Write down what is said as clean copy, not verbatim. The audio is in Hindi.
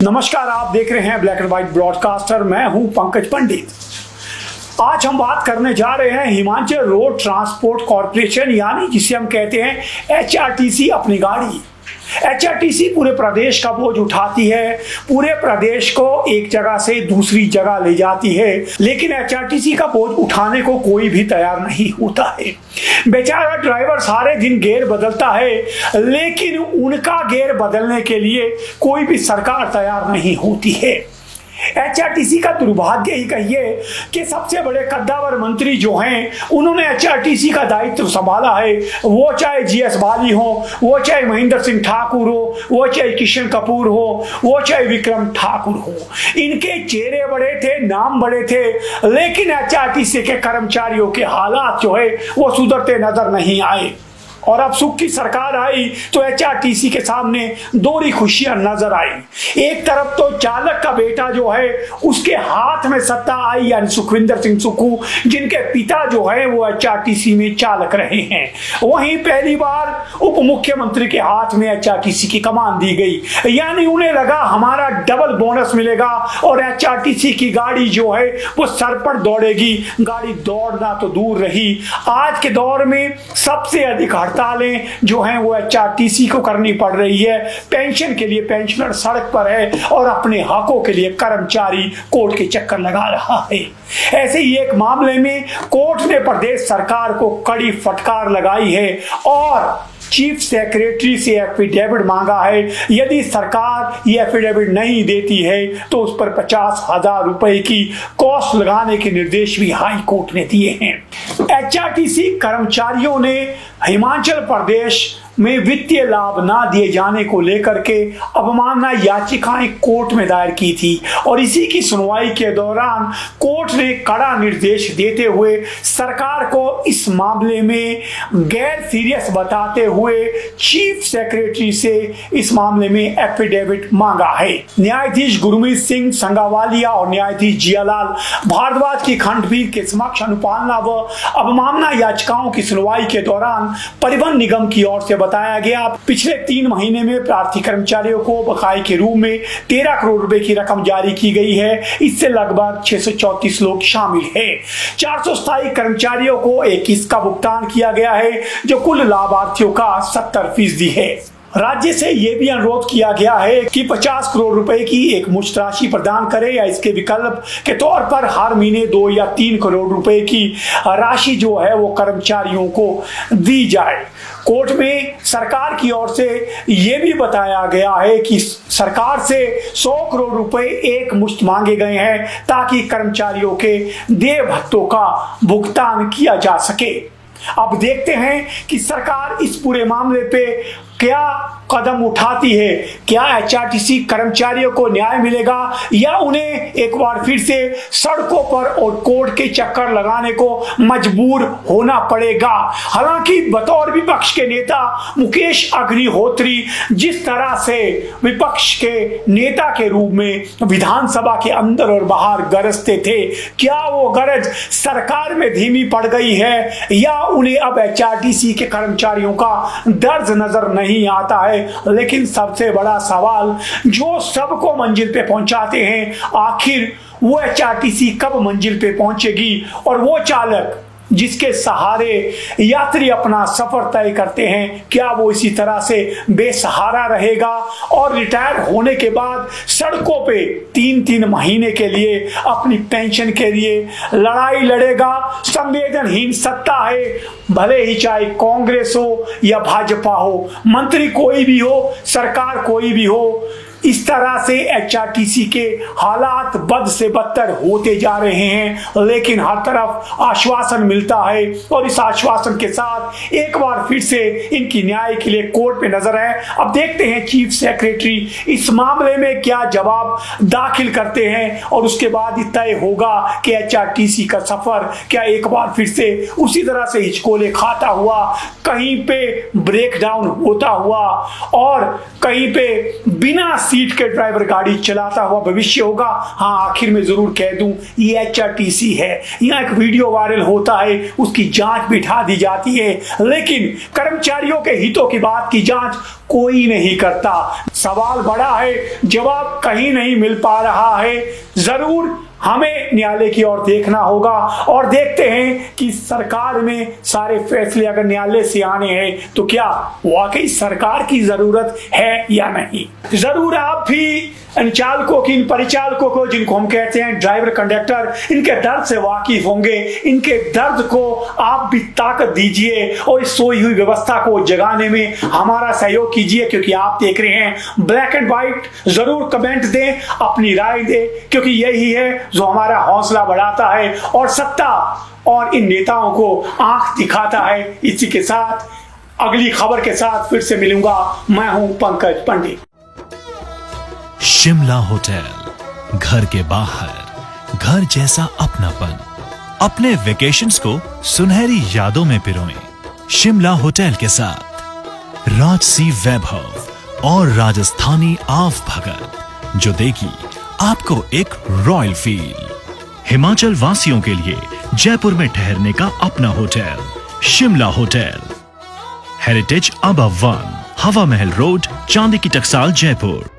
नमस्कार, आप देख रहे हैं ब्लैक एंड व्हाइट ब्रॉडकास्टर। मैं हूं पंकज पंडित। आज हम बात करने जा रहे हैं हिमाचल रोड ट्रांसपोर्ट कॉरपोरेशन यानी जिसे हम कहते हैं एचआरटीसी अपनी गाड़ी। एचआरटीसी पूरे प्रदेश का बोझ उठाती है, पूरे प्रदेश को एक जगह से दूसरी जगह ले जाती है, लेकिन एचआरटीसी का बोझ उठाने को कोई भी तैयार नहीं होता है। बेचारा ड्राइवर सारे दिन गियर बदलता है, लेकिन उनका गियर बदलने के लिए कोई भी सरकार तैयार नहीं होती है। एचआरटीसी का दुर्भाग्य ही कहिए कि सबसे बड़े कद्दावर मंत्री जो हैं उन्होंने एचआरटीसी का दायित्व संभाला है। वो चाहे जीएस बाली हो, वो चाहे महेंद्र सिंह ठाकुर हो, वो चाहे किशन कपूर हो, वो चाहे विक्रम ठाकुर हो। इनके चेहरे बड़े थे, नाम बड़े थे, लेकिन एचआरटीसी के कर्मचारियों के हालात जो है वो सुधरते नजर नहीं आए। और अब सुख की सरकार आई तो एचआरटीसी के सामने दोहरी खुशियां नजर आई। एक तरफ तो चालक का बेटा जो है उसके हाथ में सत्ता आई यानी सुखविंदर सिंह सुक्खू, जिनके पिता जो है वो एचआरटीसी में चालक रहे हैं। वहीं पहली बार उप मुख्यमंत्री के हाथ में एचआरटीसी की कमान दी गई, यानी उन्हें लगा हमारा डबल बोनस मिलेगा और एचआरटीसी की गाड़ी जो है वो सर पर दौड़ेगी। गाड़ी दौड़ना तो दूर रही, आज के दौर में सबसे अधिक हड़तालें जो हैं वो एचआरटीसी को करनी पड़ रही है। पेंशन के लिए पेंशनर सड़क पर है और अपने हकों के लिए कर्मचारी कोर्ट के चक्कर लगा रहा है। ऐसे ही एक मामले में कोर्ट ने प्रदेश सरकार को कड़ी फटकार लगाई है और चीफ सेक्रेटरी से एफिडेविट मांगा है। यदि सरकार ये एफिडेविट नहीं देती है तो उस पर 50,000 रुपए की कॉस्ट लगाने के निर्देश भी हाई कोर्ट ने दिए हैं। एचआरटीसी कर्मचारियों ने हिमाचल प्रदेश में वित्तीय लाभ ना दिए जाने को लेकर के अवमानना याचिकाएं कोर्ट में दायर की थी और इसी की सुनवाई के दौरान कोर्ट ने कड़ा निर्देश देते हुए सरकार को इस मामले में गैर सीरियस बताते हुए चीफ सेक्रेटरी से इस मामले में एफिडेविट मांगा है। न्यायाधीश गुरमीत सिंह संगावालिया और न्यायाधीश जियालाल भारद्वाज की खंडपीठ के समक्ष अनुपालना व अवमानना याचिकाओं की सुनवाई के दौरान परिवहन निगम की ओर से बताया गया पिछले 3 महीने में प्रार्थी कर्मचारियों को बकाये के रूप में 13 करोड़ रुपए की रकम जारी की गई है। इससे लगभग 634 लोग शामिल हैं। 400 स्थायी कर्मचारियों को 21 का भुगतान किया गया है, जो कुल लाभार्थियों का 70% है। राज्य से यह भी अनुरोध किया गया है कि 50 करोड़ रुपए की एक मुश्त राशि प्रदान करे या इसके विकल्प के तौर पर हर महीने 2 या 3 करोड़ रुपए की राशि जो है वो कर्मचारियों को दी जाए। कोर्ट में सरकार की ओर से यह भी बताया गया है कि सरकार से 100 करोड़ रुपए एक मुश्त मांगे गए हैं ताकि कर्मचारियों के देय भत्तों का भुगतान किया जा सके। अब देखते हैं कि सरकार इस पूरे मामले पे क्या कदम उठाती है। क्या एचआरटीसी कर्मचारियों को न्याय मिलेगा या उन्हें एक बार फिर से सड़कों पर और कोर्ट के चक्कर लगाने को मजबूर होना पड़ेगा। हालांकि बतौर विपक्ष के नेता मुकेश अग्निहोत्री जिस तरह से विपक्ष के नेता के रूप में विधानसभा के अंदर और बाहर गरजते थे, क्या वो गरज सरकार में धीमी पड़ गई है या उन्हें अब एचआरटीसी के कर्मचारियों का दर्द नजर नहीं आता है। लेकिन सबसे बड़ा सवाल जो सबको मंजिल पे पहुंचाते हैं, आखिर वो एचआरटीसी कब मंजिल पे पहुंचेगी और वो चालक जिसके सहारे यात्री अपना सफर तय करते हैं, क्या वो इसी तरह से बेसहारा रहेगा और रिटायर होने के बाद सड़कों पे 3-3 महीने के लिए अपनी पेंशन के लिए लड़ाई लड़ेगा। संवेदनहीन सत्ता है, भले ही चाहे कांग्रेस हो या भाजपा हो, मंत्री कोई भी हो, सरकार कोई भी हो, इस तरह से एचआरटीसी के हालात बद से बदतर होते जा रहे हैं। लेकिन हर तरफ आश्वासन मिलता है और इस आश्वासन के साथ एक बार फिर से इनकी न्याय के लिए कोर्ट पे नजर है। अब देखते हैं चीफ सेक्रेटरी इस मामले में क्या जवाब दाखिल करते हैं और उसके बाद ही तय होगा कि एचआरटीसी का सफर क्या एक बार फिर से उसी तरह से हिचकोले खाता हुआ, कहीं पे ब्रेक डाउन होता हुआ और कहीं पे बिना सीट के ड्राइवर गाड़ी चलाता हुआ भविष्य होगा। हाँ, आखिर में जरूर कह दूं, ये HRTC है। यहाँ एक वीडियो वायरल होता है, उसकी जांच बिठा दी जाती है, लेकिन कर्मचारियों के हितों की बात की जांच कोई नहीं करता। सवाल बड़ा है, जवाब कहीं नहीं मिल पा रहा है। जरूर हमें न्यायालय की ओर देखना होगा और देखते हैं कि सरकार में सारे फैसले अगर न्यायालय से आने हैं तो क्या वाकई सरकार की जरूरत है या नहीं। जरूर आप भी इन चालकों की, इन परिचालकों को, जिनको हम कहते हैं ड्राइवर कंडक्टर, इनके दर्द से वाकिफ होंगे। इनके दर्द को आप भी ताकत दीजिए और इस सोई हुई व्यवस्था को जगाने में हमारा सहयोग कीजिए, क्योंकि आप देख रहे हैं ब्लैक एंड व्हाइट। जरूर कमेंट दें, अपनी राय दें, क्योंकि यही है जो हमारा हौसला बढ़ाता है और सत्ता और इन नेताओं को आंख दिखाता है। इसी के साथ अगली खबर के साथ फिर से मिलूंगा। मैं हूं पंकज पंडित। शिमला होटल, घर के बाहर घर जैसा अपनापन। अपने वेकेशंस को सुनहरी यादों में पिरोएं शिमला होटल के साथ। राजसी वैभव और राजस्थानी आव भगत, जो देगी आपको एक रॉयल फील। हिमाचल वासियों के लिए जयपुर में ठहरने का अपना hotel, Shimla hotel. Heritage above 1, हवा महल रोड, चांदी की टकसाल, जयपुर।